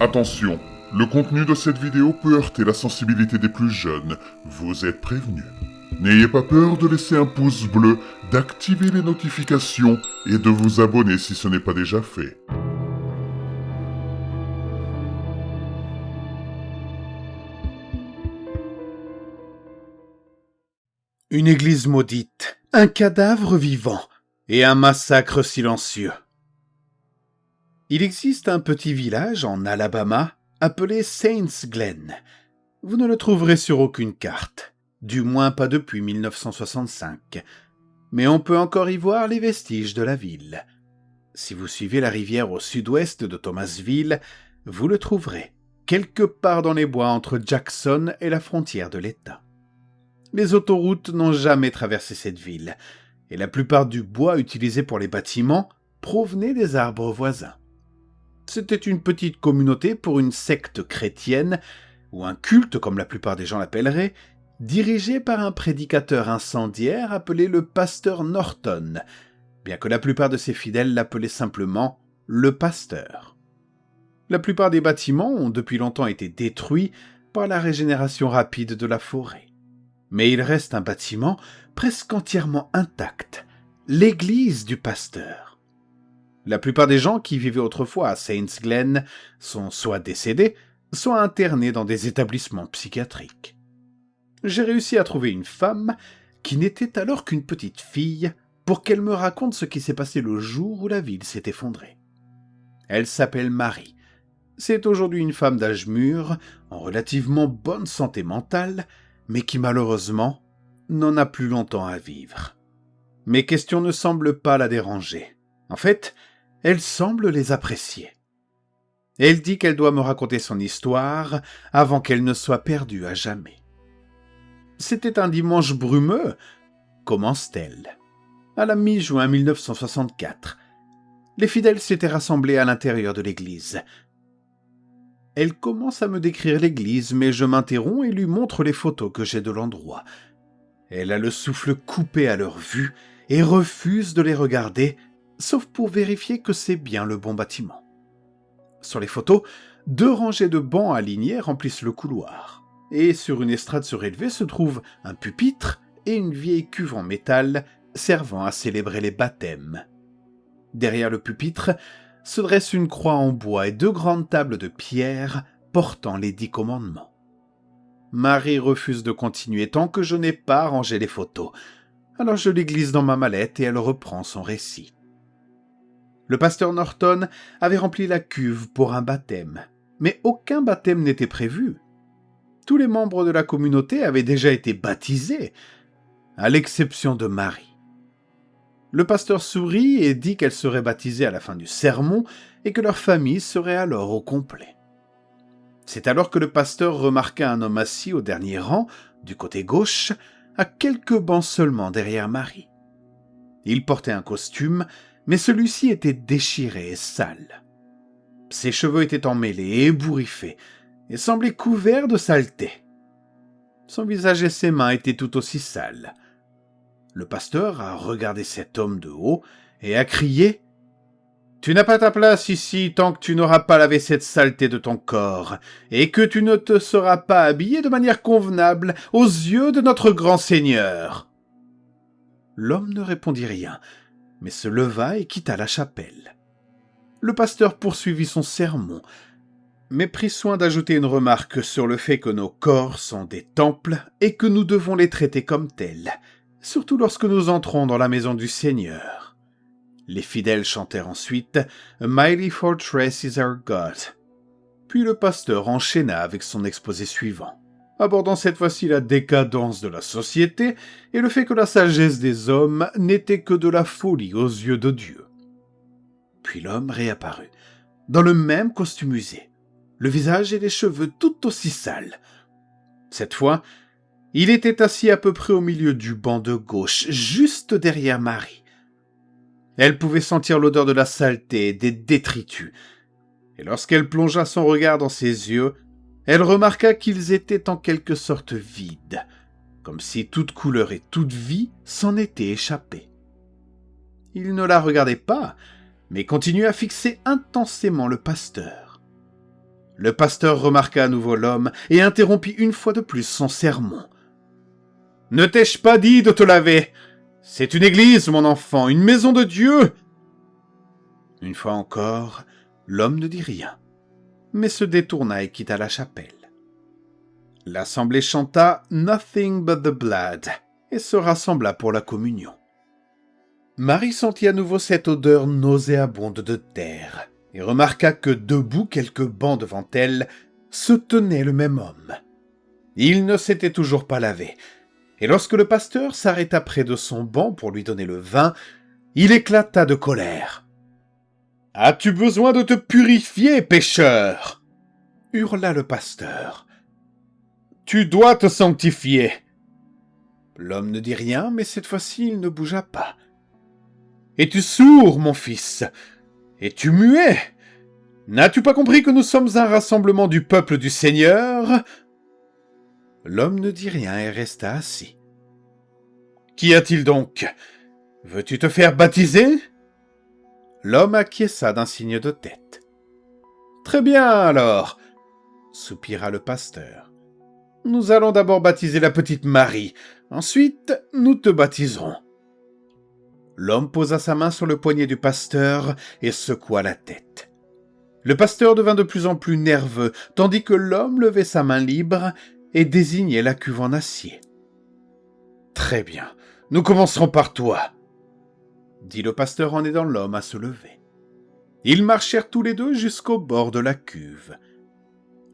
Attention, le contenu de cette vidéo peut heurter la sensibilité des plus jeunes, vous êtes prévenus. N'ayez pas peur de laisser un pouce bleu, d'activer les notifications et de vous abonner si ce n'est pas déjà fait. Une église maudite, un cadavre vivant et un massacre silencieux. Il existe un petit village en Alabama appelé Saints Glen. Vous ne le trouverez sur aucune carte, du moins pas depuis 1965. Mais on peut encore y voir les vestiges de la ville. Si vous suivez la rivière au sud-ouest de Thomasville, vous le trouverez, quelque part dans les bois entre Jackson et la frontière de l'État. Les autoroutes n'ont jamais traversé cette ville, et la plupart du bois utilisé pour les bâtiments provenait des arbres voisins. C'était une petite communauté pour une secte chrétienne, ou un culte comme la plupart des gens l'appelleraient, dirigé par un prédicateur incendiaire appelé le pasteur Norton, bien que la plupart de ses fidèles l'appelaient simplement le pasteur. La plupart des bâtiments ont depuis longtemps été détruits par la régénération rapide de la forêt. Mais il reste un bâtiment presque entièrement intact, l'église du pasteur. La plupart des gens qui vivaient autrefois à Saints Glen sont soit décédés, soit internés dans des établissements psychiatriques. J'ai réussi à trouver une femme qui n'était alors qu'une petite fille pour qu'elle me raconte ce qui s'est passé le jour où la ville s'est effondrée. Elle s'appelle Marie. C'est aujourd'hui une femme d'âge mûr, en relativement bonne santé mentale, mais qui malheureusement n'en a plus longtemps à vivre. Mes questions ne semblent pas la déranger. En fait, elle semble les apprécier. Elle dit qu'elle doit me raconter son histoire avant qu'elle ne soit perdue à jamais. C'était un dimanche brumeux, commence-t-elle. À la mi-juin 1964, les fidèles s'étaient rassemblés à l'intérieur de l'église. Elle commence à me décrire l'église, mais je m'interromps et lui montre les photos que j'ai de l'endroit. Elle a le souffle coupé à leur vue et refuse de les regarder, sauf pour vérifier que c'est bien le bon bâtiment. Sur les photos, 2 rangées de bancs alignés remplissent le couloir, et sur une estrade surélevée se trouve un pupitre et une vieille cuve en métal servant à célébrer les baptêmes. Derrière le pupitre se dresse une croix en bois et 2 grandes tables de pierre portant les 10 commandements. Marie refuse de continuer tant que je n'ai pas rangé les photos. Alors je les glisse dans ma mallette et elle reprend son récit. Le pasteur Norton avait rempli la cuve pour un baptême, mais aucun baptême n'était prévu. Tous les membres de la communauté avaient déjà été baptisés, à l'exception de Marie. Le pasteur sourit et dit qu'elle serait baptisée à la fin du sermon et que leur famille serait alors au complet. C'est alors que le pasteur remarqua un homme assis au dernier rang, du côté gauche, à quelques bancs seulement derrière Marie. Il portait un costume, mais celui-ci était déchiré et sale. Ses cheveux étaient emmêlés et ébouriffés, et semblaient couverts de saleté. Son visage et ses mains étaient tout aussi sales. Le pasteur a regardé cet homme de haut et a crié « Tu n'as pas ta place ici tant que tu n'auras pas lavé cette saleté de ton corps et que tu ne te seras pas habillé de manière convenable aux yeux de notre grand Seigneur. » L'homme ne répondit rien, mais se leva et quitta la chapelle. Le pasteur poursuivit son sermon, mais prit soin d'ajouter une remarque sur le fait que nos corps sont des temples et que nous devons les traiter comme tels, surtout lorsque nous entrons dans la maison du Seigneur. Les fidèles chantèrent ensuite « A mighty fortress is our God ». Puis le pasteur enchaîna avec son exposé suivant, abordant cette fois-ci la décadence de la société et le fait que la sagesse des hommes n'était que de la folie aux yeux de Dieu. Puis l'homme réapparut, dans le même costume usé, le visage et les cheveux tout aussi sales. Cette fois, il était assis à peu près au milieu du banc de gauche, juste derrière Marie. Elle pouvait sentir l'odeur de la saleté et des détritus, et lorsqu'elle plongea son regard dans ses yeux, elle remarqua qu'ils étaient en quelque sorte vides, comme si toute couleur et toute vie s'en étaient échappées. Il ne la regardait pas, mais continuait à fixer intensément le pasteur. Le pasteur remarqua à nouveau l'homme et interrompit une fois de plus son sermon. « Ne t'ai-je pas dit de te laver? C'est une église, mon enfant, une maison de Dieu !» Une fois encore, l'homme ne dit rien, mais se détourna et quitta la chapelle. L'assemblée chanta « Nothing but the blood » et se rassembla pour la communion. Marie sentit à nouveau cette odeur nauséabonde de terre et remarqua que debout quelques bancs devant elle se tenait le même homme. Il ne s'était toujours pas lavé, et lorsque le pasteur s'arrêta près de son banc pour lui donner le vin, il éclata de colère. « As-tu besoin de te purifier, pécheur ?» hurla le pasteur. « Tu dois te sanctifier. » L'homme ne dit rien, mais cette fois-ci il ne bougea pas. « Es-tu sourd, mon fils? Es-tu muet? N'as-tu pas compris que nous sommes un rassemblement du peuple du Seigneur ?» L'homme ne dit rien et resta assis. « Qu'y a-t-il donc? Veux-tu te faire baptiser ?» L'homme acquiesça d'un signe de tête. « Très bien alors, » soupira le pasteur. « Nous allons d'abord baptiser la petite Marie, ensuite nous te baptiserons. » L'homme posa sa main sur le poignet du pasteur et secoua la tête. Le pasteur devint de plus en plus nerveux, tandis que l'homme levait sa main libre et désignait la cuve en acier. « Très bien, nous commencerons par toi, » dit le pasteur en aidant l'homme à se lever. Ils marchèrent tous les deux jusqu'au bord de la cuve.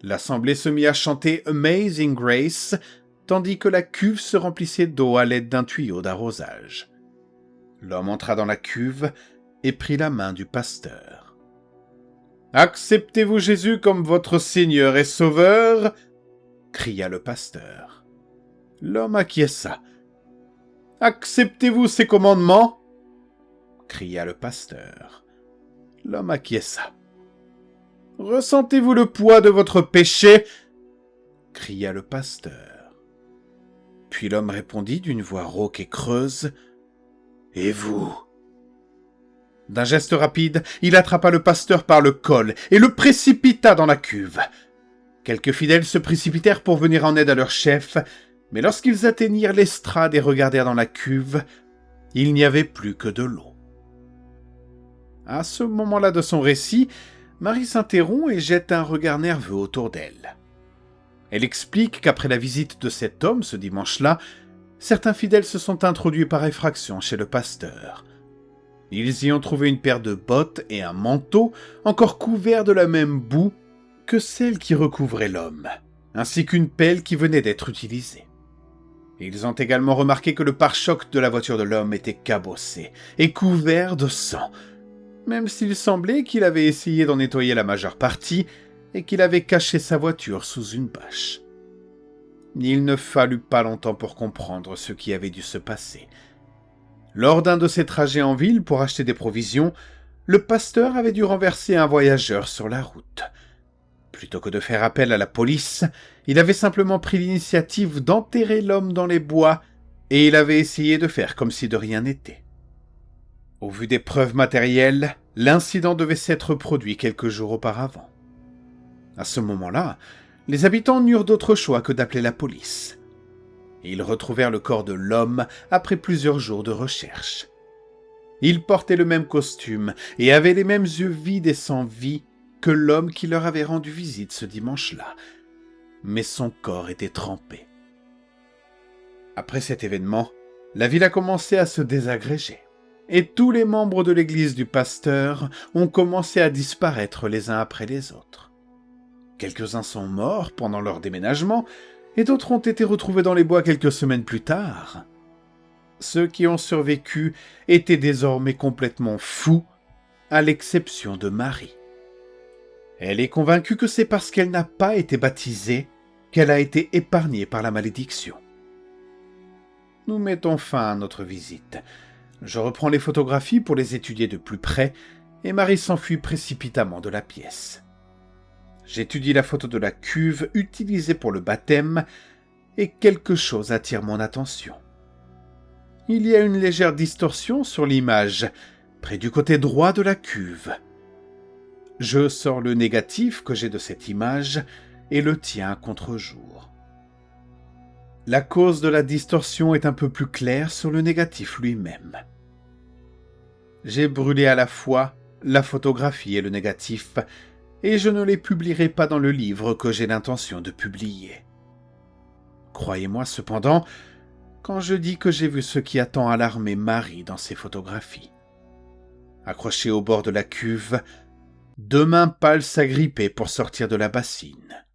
L'assemblée se mit à chanter « Amazing Grace », tandis que la cuve se remplissait d'eau à l'aide d'un tuyau d'arrosage. L'homme entra dans la cuve et prit la main du pasteur. « Acceptez-vous Jésus comme votre Seigneur et Sauveur ?» cria le pasteur. L'homme acquiesça. « Acceptez-vous ses commandements ?» cria le pasteur. L'homme acquiesça. « Ressentez-vous le poids de votre péché ?» cria le pasteur. Puis l'homme répondit d'une voix rauque et creuse. « Et vous ?» D'un geste rapide, il attrapa le pasteur par le col et le précipita dans la cuve. Quelques fidèles se précipitèrent pour venir en aide à leur chef, mais lorsqu'ils atteignirent l'estrade et regardèrent dans la cuve, il n'y avait plus que de l'eau. À ce moment-là de son récit, Marie s'interrompt et jette un regard nerveux autour d'elle. Elle explique qu'après la visite de cet homme ce dimanche-là, certains fidèles se sont introduits par effraction chez le pasteur. Ils y ont trouvé une paire de bottes et un manteau encore couverts de la même boue que celle qui recouvrait l'homme, ainsi qu'une pelle qui venait d'être utilisée. Ils ont également remarqué que le pare-choc de la voiture de l'homme était cabossé et couvert de sang, même s'il semblait qu'il avait essayé d'en nettoyer la majeure partie et qu'il avait caché sa voiture sous une bâche. Il ne fallut pas longtemps pour comprendre ce qui avait dû se passer. Lors d'un de ses trajets en ville pour acheter des provisions, le pasteur avait dû renverser un voyageur sur la route. Plutôt que de faire appel à la police, il avait simplement pris l'initiative d'enterrer l'homme dans les bois et il avait essayé de faire comme si de rien n'était. Au vu des preuves matérielles, l'incident devait s'être produit quelques jours auparavant. À ce moment-là, les habitants n'eurent d'autre choix que d'appeler la police. Ils retrouvèrent le corps de l'homme après plusieurs jours de recherche. Il portait le même costume et avait les mêmes yeux vides et sans vie que l'homme qui leur avait rendu visite ce dimanche-là, mais son corps était trempé. Après cet événement, la ville a commencé à se désagréger, et tous les membres de l'église du pasteur ont commencé à disparaître les uns après les autres. Quelques-uns sont morts pendant leur déménagement, et d'autres ont été retrouvés dans les bois quelques semaines plus tard. Ceux qui ont survécu étaient désormais complètement fous, à l'exception de Marie. Elle est convaincue que c'est parce qu'elle n'a pas été baptisée qu'elle a été épargnée par la malédiction. Nous mettons fin à notre visite. Je reprends les photographies pour les étudier de plus près, et Marie s'enfuit précipitamment de la pièce. J'étudie la photo de la cuve utilisée pour le baptême, et quelque chose attire mon attention. Il y a une légère distorsion sur l'image, près du côté droit de la cuve. Je sors le négatif que j'ai de cette image et le tiens à contre-jour. La cause de la distorsion est un peu plus claire sur le négatif lui-même. J'ai brûlé à la fois la photographie et le négatif, et je ne les publierai pas dans le livre que j'ai l'intention de publier. Croyez-moi cependant, quand je dis que j'ai vu ce qui a tant alarmé Marie dans ses photographies. Accrochée au bord de la cuve, deux mains pâles s'agrippaient pour sortir de la bassine.